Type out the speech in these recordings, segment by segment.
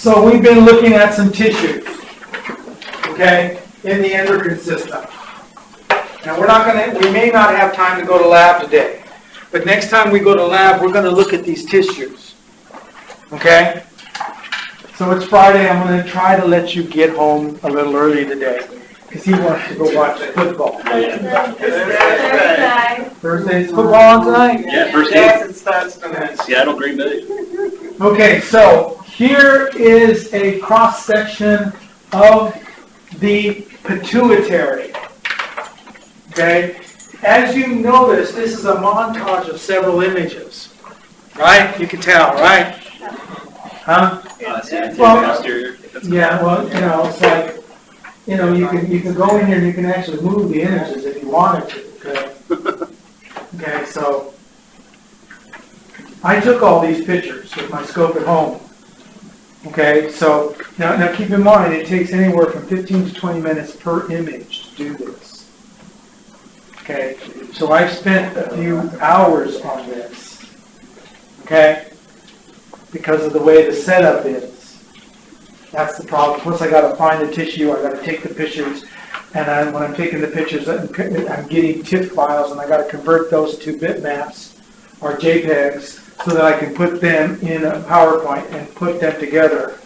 So we've been looking at some tissues, okay, in the endocrine system. Now we may not have time to go to lab today, but next time we go to lab, we're going to look at these tissues, okay? So it's Friday. I'm going to try to let you get home a little early today because he wants to go watch football. Thursday's football on tonight? Yeah, first game. It starts tonight. Seattle, Green Bay. Okay, so here is a cross-section of the pituitary. Okay? As you notice, this is a montage of several images. Right? You can tell, right? Huh? Yeah, well, it's like, you can go in here and you can actually move the images if you wanted to. Okay? Okay, so I took all these pictures with my scope at home. Okay, so now keep in mind it takes anywhere from 15 to 20 minutes per image to do this. Okay, so I've spent a few hours on this. Okay, because of the way the setup is. That's the problem. Plus I got to find the tissue, I got to take the pictures, and when I'm taking the pictures, I'm getting TIFF files, and I got to convert those to bitmaps or JPEGs so that I can put them in a PowerPoint and put them together.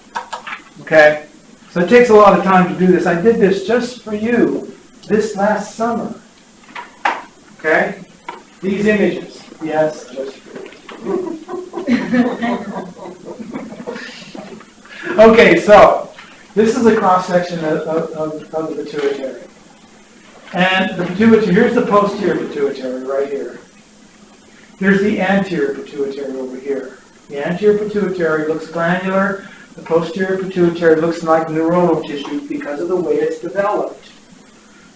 Okay? So it takes a lot of time to do this. I did this just for you this last summer. Okay? These images. Yes, just for you. Okay, so this is a cross-section of the pituitary. And the pituitary, here's the posterior pituitary right here. Here's the anterior pituitary over here. The anterior pituitary looks glandular. The posterior pituitary looks like neuronal tissue because of the way it's developed.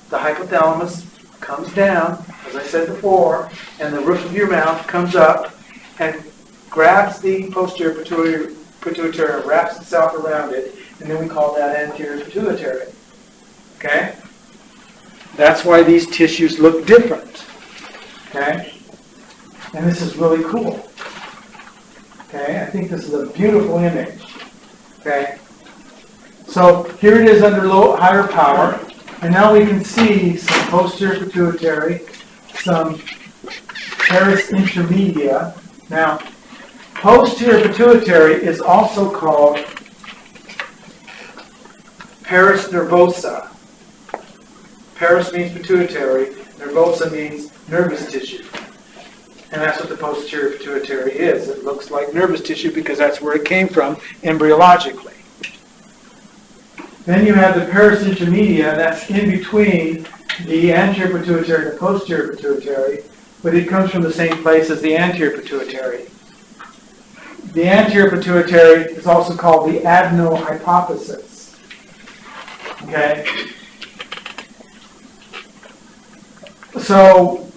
The hypothalamus comes down, as I said before, and the roof of your mouth comes up and grabs the posterior pituitary and wraps itself around it, and then we call that anterior pituitary. Okay? That's why these tissues look different. Okay? And this is really cool. Okay? I think this is a beautiful image. Okay? So here it is under higher power, and now we can see some posterior pituitary, some teres intermedia. Now, posterior pituitary is also called pars nervosa. Pars means pituitary, nervosa means nervous tissue. And that's what the posterior pituitary is. It looks like nervous tissue because that's where it came from embryologically. Then you have the pars intermedia, that's in between the anterior pituitary and the posterior pituitary, but it comes from the same place as the anterior pituitary. The anterior pituitary is also called the adenohypophysis. Okay? So,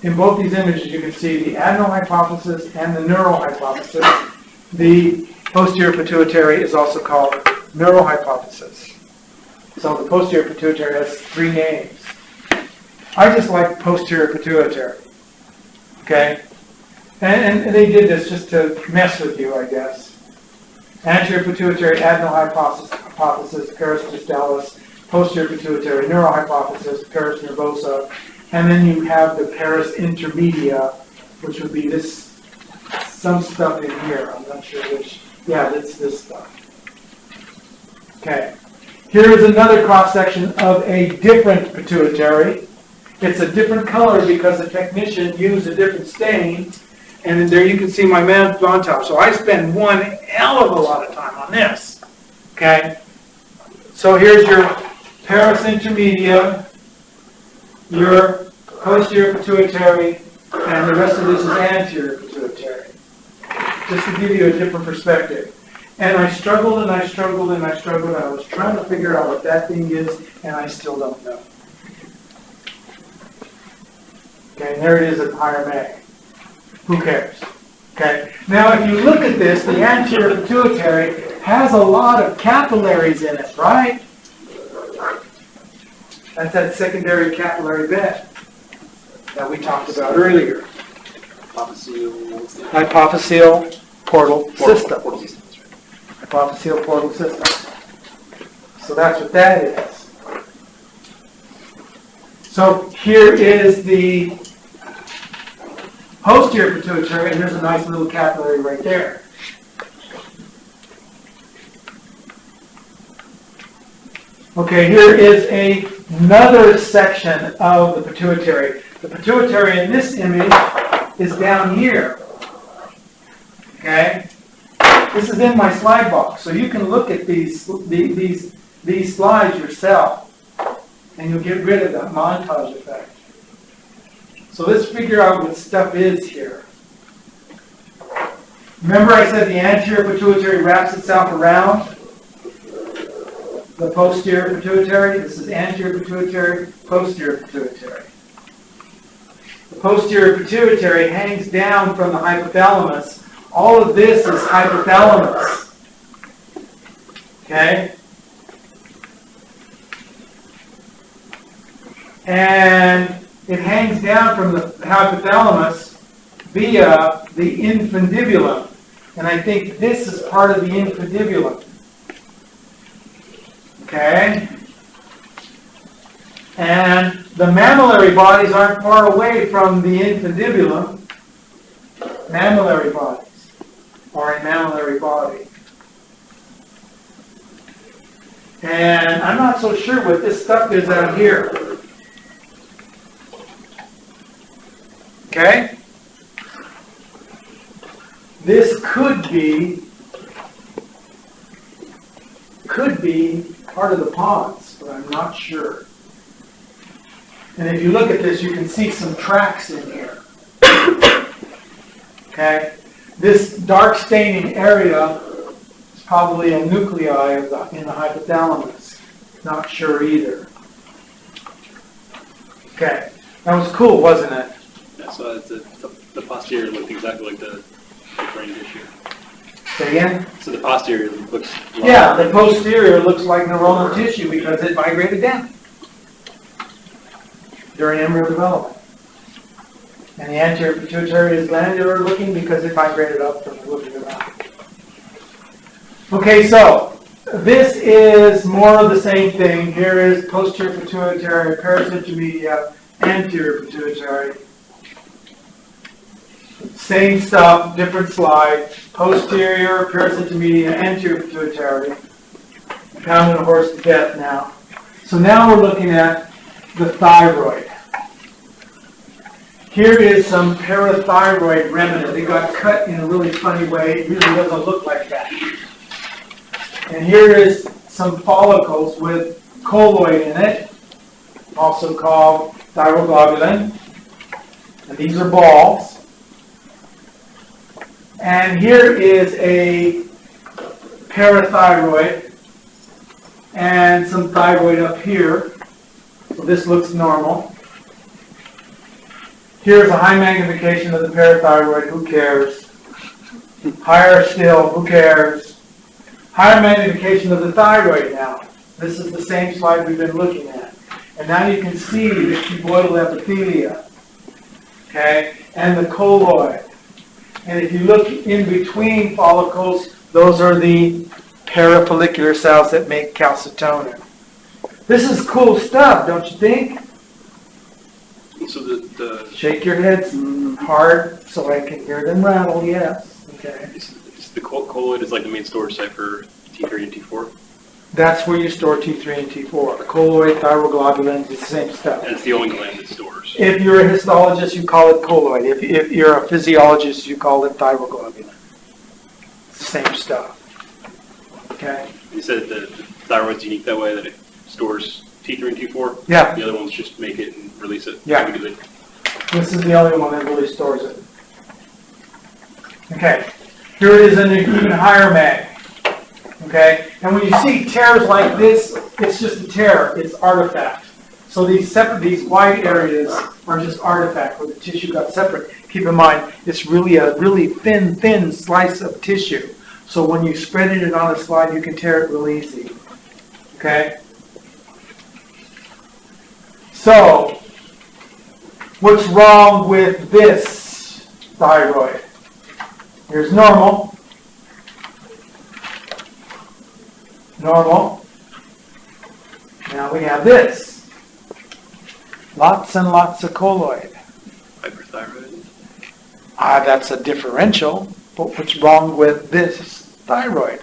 in both these images you can see the adenohypophysis and the neurohypophysis. The posterior pituitary is also called neurohypophysis. So the posterior pituitary has 3 names. I just like posterior pituitary. Okay? And they did this just to mess with you, I guess. Anterior pituitary adenohypophysis, pars distalis, posterior pituitary neurohypophysis, pars nervosa, and then you have the pars intermedia, which would be this, some stuff in here. I'm not sure which. Yeah, it's this stuff. Okay. Here is another cross-section of a different pituitary. It's a different color because the technician used a different stain. And there you can see my montage. So I spend one hell of a lot of time on this. Okay? So here's your pars intermedia, your posterior pituitary, and the rest of this is anterior pituitary. Just to give you a different perspective. And I struggled and I struggled and I struggled. I was trying to figure out what that thing is, and I still don't know. Okay, and there it is at higher mag. Who cares? Okay. Now, if you look at this, the anterior pituitary has a lot of capillaries in it, right? That's that secondary capillary bed that we talked about earlier. Hypophyseal portal system. Hypophyseal portal system. So that's what that is. So here is the posterior pituitary, and there's a nice little capillary right there. Okay, here is another section of the pituitary. The pituitary in this image is down here. Okay? This is in my slide box, so you can look at these slides yourself, and you'll get rid of that montage effect. So let's figure out what stuff is here. Remember I said the anterior pituitary wraps itself around the posterior pituitary? This is anterior pituitary, posterior pituitary. The posterior pituitary hangs down from the hypothalamus. All of this is hypothalamus. Okay? And it hangs down from the hypothalamus via the infundibulum. And I think this is part of the infundibulum. Okay? And the mammillary bodies aren't far away from the infundibulum. Mammillary bodies are a mammillary body. And I'm not so sure what this stuff is out here. Okay? This could be part of the pons, but I'm not sure. And if you look at this, you can see some tracks in here. Okay? This dark staining area is probably a nuclei in the hypothalamus. Not sure either. Okay. That was cool, wasn't it? Yeah, so the posterior looked exactly like the brain tissue. Say again? So the posterior looks Yeah, the posterior looks like neuronal tissue because it migrated down during embryo development. And the anterior pituitary is glandular looking because it migrated up from the roof of the mouth. Okay, so this is more of the same thing. Here is posterior pituitary, paracentromedia, anterior pituitary. Same stuff, different slide. Posterior, paracentromedia, anterior pituitary. I'm pounding a horse to death now. So now we're looking at the thyroid. Here is some parathyroid remnant. It got cut in a really funny way. It really doesn't look like that. And here is some follicles with colloid in it, also called thyroglobulin. And these are balls. And here is a parathyroid and some thyroid up here. So this looks normal. Here's a high magnification of the parathyroid. Who cares? Higher still. Who cares? Higher magnification of the thyroid now. This is the same slide we've been looking at. And now you can see the cuboidal epithelia. Okay? And the colloid. And if you look in between follicles, those are the parafollicular cells that make calcitonin. This is cool stuff, don't you think? So the Shake your heads hard so I can hear them rattle, yes. Okay. it's the colloid is like the main storage site for T3 and T4. That's where you store T3 and T4. Colloid, thyroglobulin, it's the same stuff. And it's the only gland that stores. If you're a histologist, you call it colloid. If you're a physiologist, you call it thyroglobulin. It's the same stuff. Okay? You said the thyroid's unique that way, that it stores T3 and T4? Yeah. The other ones just make it and release it? Yeah. Individually. This is the only one that really stores it. Okay. Here it is in an even higher mag. Okay? And when you see tears like this, it's just a tear. It's artifact. So these wide areas are just artifact where the tissue got separate. Keep in mind, it's really a really thin slice of tissue. So when you spread it on a slide, you can tear it real easy. Okay? So, what's wrong with this thyroid? Here's normal. normal. Now we have this. Lots and lots of colloid. Hyperthyroid. That's a differential, but what's wrong with this thyroid?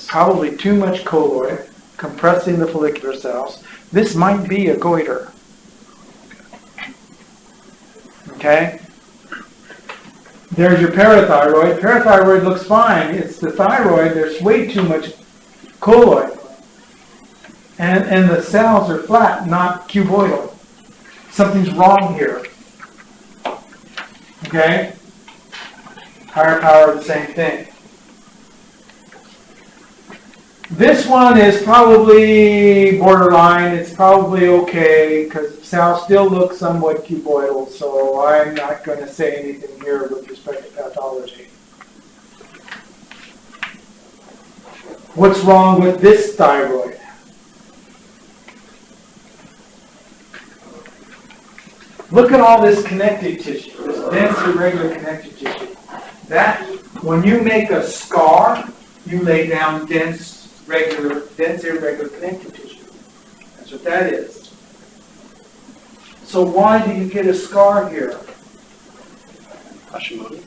Probably too much colloid, compressing the follicular cells. This might be a goiter. Okay? There's your parathyroid. Parathyroid looks fine. It's the thyroid, there's way too much colloid. And the cells are flat, not cuboidal. Something's wrong here. Okay? Higher power, the same thing. This one is probably borderline. It's probably okay because the cells still look somewhat cuboidal, so I'm not going to say anything here with respect to pathology. What's wrong with this thyroid? Look at all this connective tissue, this dense irregular connective tissue. That, when you make a scar, you lay down dense irregular connective tissue. That's what that is. So why do you get a scar here? Hashimoto's.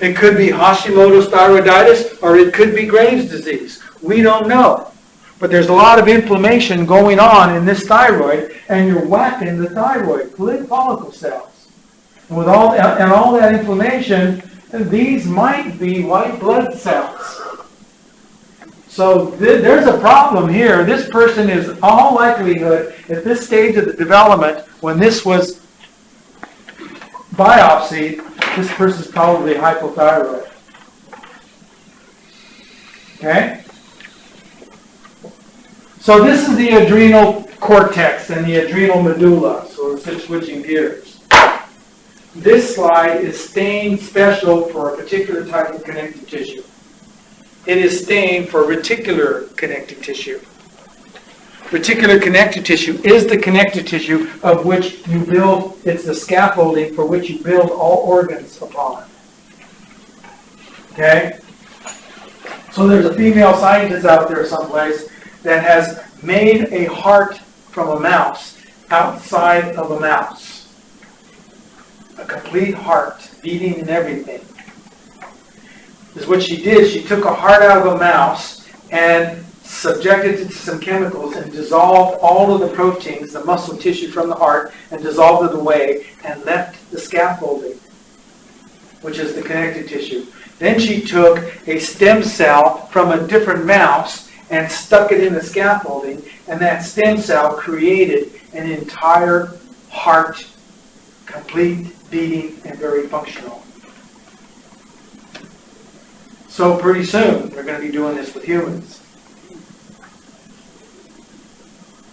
It could be Hashimoto's thyroiditis, or it could be Graves' disease. We don't know. But there's a lot of inflammation going on in this thyroid, and you're whacking the thyroid follicle cells. And with all that inflammation, these might be white blood cells. So there's a problem here. This person is, in all likelihood, at this stage of the development, when this was biopsied, this person's probably hypothyroid. Okay? So this is the adrenal cortex and the adrenal medulla. So we're switching gears. This slide is stained special for a particular type of connective tissue. It is stained for reticular connective tissue. Reticular connective tissue is the connective tissue of which you build, it's the scaffolding for which you build all organs upon. Okay? So there's a female scientist out there someplace that has made a heart from a mouse outside of a mouse. A complete heart, beating and everything. This is what she did. She took a heart out of a mouse and subjected it to some chemicals and dissolved all of the proteins, the muscle tissue from the heart, and dissolved it away and left the scaffolding, which is the connective tissue. Then she took a stem cell from a different mouse and stuck it in the scaffolding, and that stem cell created an entire heart, complete, beating, and very functional. So pretty soon, we're going to be doing this with humans.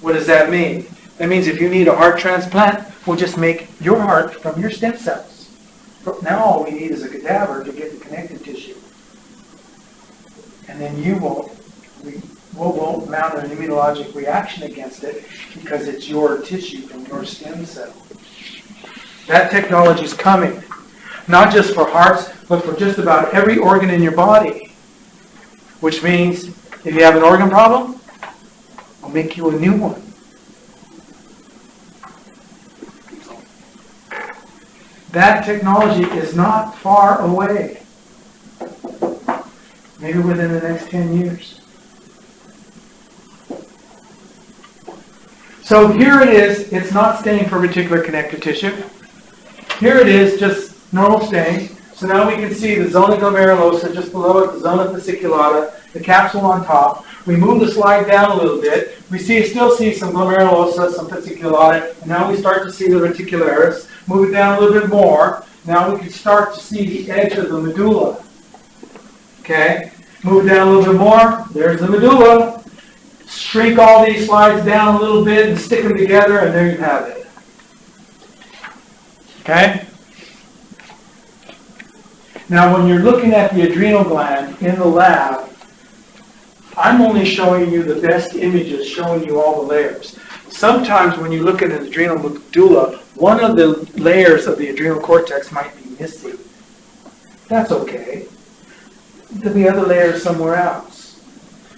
What does that mean? That means if you need a heart transplant, we'll just make your heart from your stem cells. Now all we need is a cadaver to get the connective tissue. And then we won't mount an immunologic reaction against it because it's your tissue from your stem cell. That technology is coming. Not just for hearts, but for just about every organ in your body. Which means, if you have an organ problem, I'll make you a new one. That technology is not far away. Maybe within the next 10 years. So here it is. It's not staining for reticular connective tissue. Here it is, just normal stain. So now we can see the zona glomerulosa just below it, the zona fasciculata, the capsule on top. We move the slide down a little bit. We still see some glomerulosa, some fasciculata, and now we start to see the reticularis. Move it down a little bit more. Now we can start to see the edge of the medulla. Okay? Move it down a little bit more. There's the medulla. Shrink all these slides down a little bit and stick them together, and there you have it. Okay? Now, when you're looking at the adrenal gland in the lab, I'm only showing you the best images, showing you all the layers. Sometimes when you look at an adrenal medulla, one of the layers of the adrenal cortex might be missing. That's okay. There'll be other layers somewhere else.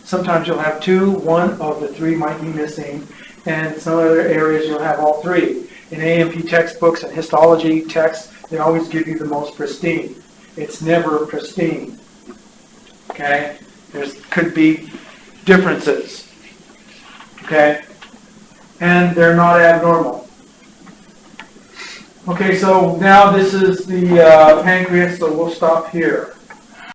Sometimes you'll have two, one of the three might be missing, and some other areas you'll have all three. In A&P textbooks and histology texts, they always give you the most pristine. It's never pristine. Okay? There could be differences. Okay? And they're not abnormal. Okay, so now this is the pancreas, so we'll stop here.